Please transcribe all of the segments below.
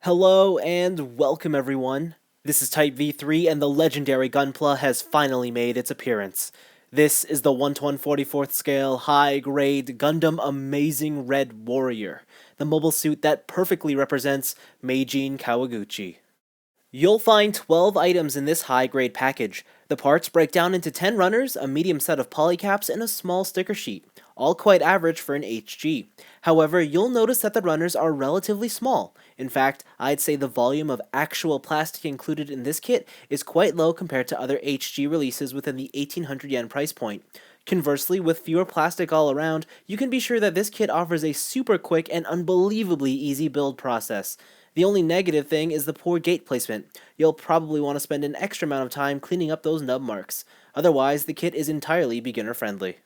Hello and welcome everyone. This is Type V3 and the legendary Gunpla has finally made its appearance. This is the 1 to 144th scale high-grade Gundam Amazing Red Warrior, the mobile suit that perfectly represents Meijin Kawaguchi. You'll find 12 items in this high-grade package. The parts break down into 10 runners, a medium set of polycaps, and a small sticker sheet, all quite average for an HG. However, you'll notice that the runners are relatively small. In fact, I'd say the volume of actual plastic included in this kit is quite low compared to other HG releases within the 1800 yen price point. Conversely, with fewer plastic all around, you can be sure that this kit offers a super quick and unbelievably easy build process. The only negative thing is the poor gate placement. You'll probably want to spend an extra amount of time cleaning up those nub marks. Otherwise, the kit is entirely beginner friendly.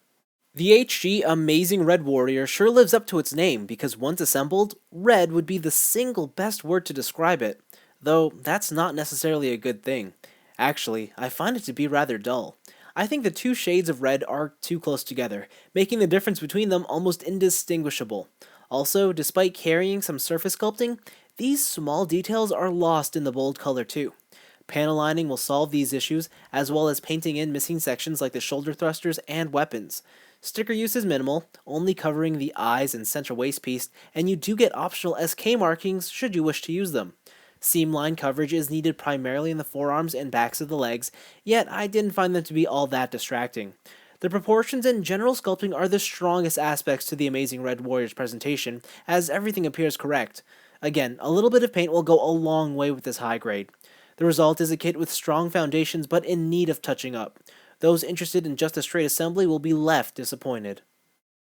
The HG Amazing Red Warrior sure lives up to its name because once assembled, red would be the single best word to describe it. Though that's not necessarily a good thing. Actually, I find it to be rather dull. I think the two shades of red are too close together, making the difference between them almost indistinguishable. Also, despite carrying some surface sculpting, these small details are lost in the bold color too. Panel lining will solve these issues, as well as painting in missing sections like the shoulder thrusters and weapons. Sticker use is minimal, only covering the eyes and center waist piece, and you do get optional SK markings should you wish to use them. Seam line coverage is needed primarily in the forearms and backs of the legs, yet I didn't find them to be all that distracting. The proportions and general sculpting are the strongest aspects to the Amazing Red Warrior's presentation, as everything appears correct. Again, a little bit of paint will go a long way with this high grade. The result is a kit with strong foundations but in need of touching up. Those interested in just a straight assembly will be left disappointed.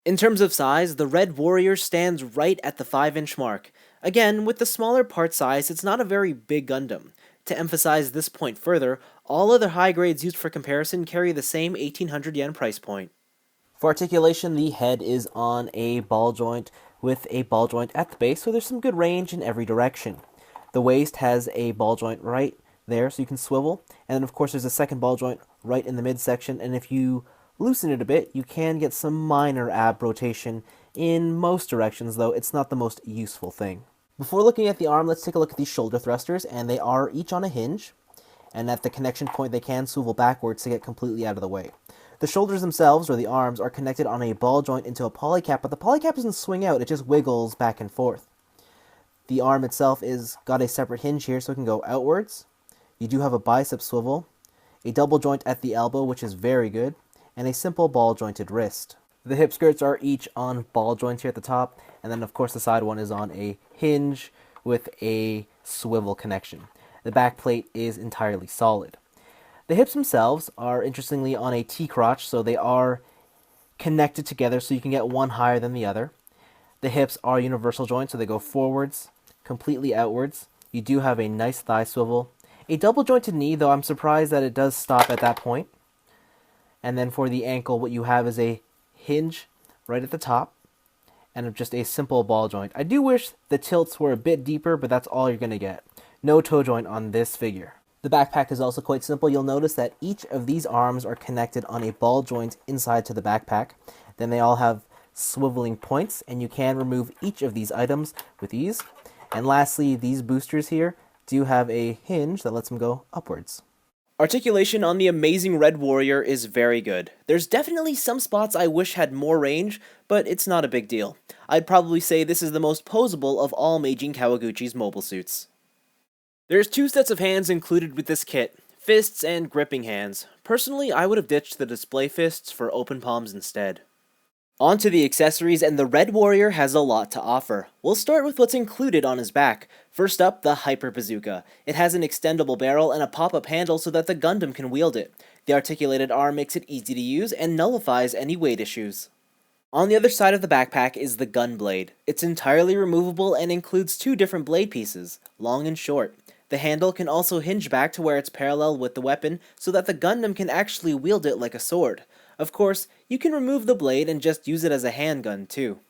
In terms of size, the Red Warrior stands right at the 5-inch mark. Again, with the smaller part size, it's not a very big Gundam. To emphasize this point further, all other high grades used for comparison carry the same 1800 yen price point. For articulation, the head is on a ball joint with a ball joint at the base, so there's some good range in every direction. The waist has a ball joint right there, so you can swivel, and then of course there's a second ball joint right in the midsection, and if you loosen it a bit, you can get some minor ab rotation in most directions, though it's not the most useful thing. Before looking at the arm, let's take a look at these shoulder thrusters, and they are each on a hinge, and at the connection point they can swivel backwards to get completely out of the way. The shoulders themselves, or the arms, are connected on a ball joint into a polycap, but the polycap doesn't swing out, it just wiggles back and forth. The arm itself is got a separate hinge here, so it can go outwards. You do have a bicep swivel, a double joint at the elbow, which is very good, and a simple ball-jointed wrist. The hip skirts are each on ball joints here at the top, and then of course the side one is on a hinge with a swivel connection. The back plate is entirely solid. The hips themselves are interestingly on a T-crotch, so they are connected together so you can get one higher than the other. The hips are universal joints, so they go forwards, completely outwards. You do have a nice thigh swivel. A double jointed knee, though I'm surprised that it does stop at that point. And then for the ankle, what you have is a hinge right at the top and just a simple ball joint. I do wish the tilts were a bit deeper, but that's all you're going to get. No toe joint on this figure. The backpack is also quite simple. You'll notice that each of these arms are connected on a ball joint inside to the backpack. Then they all have swiveling points, and you can remove each of these items with ease. And lastly, these boosters here do have a hinge that lets them go upwards. Articulation on the Amazing Red Warrior is very good. There's definitely some spots I wish had more range, but it's not a big deal. I'd probably say this is the most posable of all Meijin Kawaguchi's mobile suits. There's 2 sets of hands included with this kit, fists and gripping hands. Personally, I would have ditched the display fists for open palms instead. On to the accessories, and the Red Warrior has a lot to offer. We'll start with what's included on his back. First up, the Hyper Bazooka. It has an extendable barrel and a pop-up handle so that the Gundam can wield it. The articulated arm makes it easy to use and nullifies any weight issues. On the other side of the backpack is the gun blade. It's entirely removable and includes 2 different blade pieces, long and short. The handle can also hinge back to where it's parallel with the weapon so that the Gundam can actually wield it like a sword. Of course, you can remove the blade and just use it as a handgun too.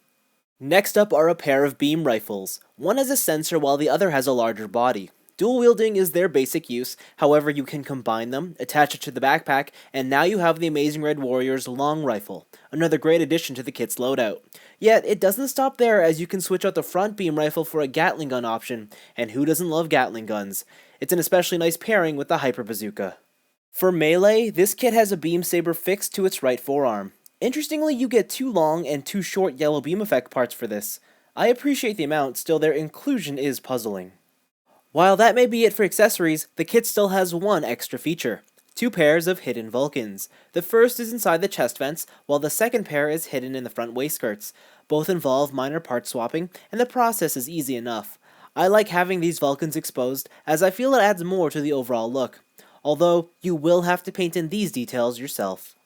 Next up are a pair of beam rifles. One has a sensor while the other has a larger body. Dual wielding is their basic use, however you can combine them, attach it to the backpack, and now you have the Amazing Red Warrior's long rifle, another great addition to the kit's loadout. Yet, it doesn't stop there, as you can switch out the front beam rifle for a Gatling gun option, and who doesn't love Gatling guns? It's an especially nice pairing with the Hyper Bazooka. For melee, this kit has a beam saber fixed to its right forearm. Interestingly, you get 2 long and 2 short yellow beam effect parts for this. I appreciate the amount, still their inclusion is puzzling. While that may be it for accessories, the kit still has one extra feature. 2 pairs of hidden Vulcans. The first is inside the chest vents, while the second pair is hidden in the front waistskirts. Both involve minor part swapping, and the process is easy enough. I like having these Vulcans exposed, as I feel it adds more to the overall look. Although, you will have to paint in these details yourself.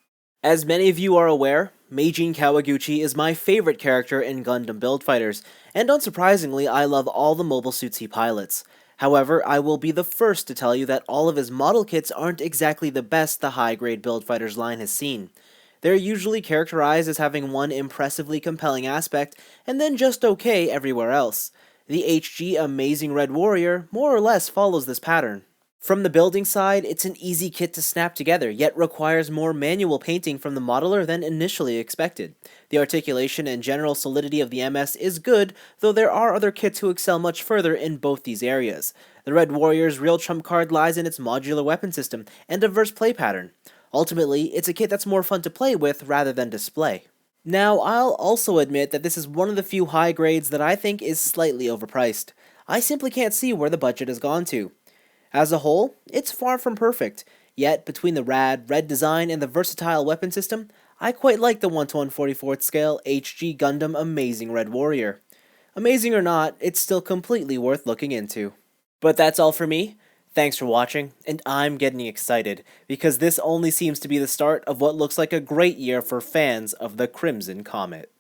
As many of you are aware, Meijin Kawaguchi is my favorite character in Gundam Build Fighters, and unsurprisingly I love all the mobile suits he pilots. However, I will be the first to tell you that all of his model kits aren't exactly the best the high-grade Build Fighters line has seen. They're usually characterized as having one impressively compelling aspect, and then just okay everywhere else. The HG Amazing Red Warrior more or less follows this pattern. From the building side, it's an easy kit to snap together, yet requires more manual painting from the modeler than initially expected. The articulation and general solidity of the MS is good, though there are other kits who excel much further in both these areas. The Red Warrior's real trump card lies in its modular weapon system and diverse play pattern. Ultimately, it's a kit that's more fun to play with rather than display. Now, I'll also admit that this is one of the few high grades that I think is slightly overpriced. I simply can't see where the budget has gone to. As a whole, it's far from perfect, yet between the rad, red design and the versatile weapon system, I quite like the 1/144th scale HG Gundam Amazing Red Warrior. Amazing or not, it's still completely worth looking into. But that's all for me. Thanks for watching, and I'm getting excited, because this only seems to be the start of what looks like a great year for fans of the Crimson Comet.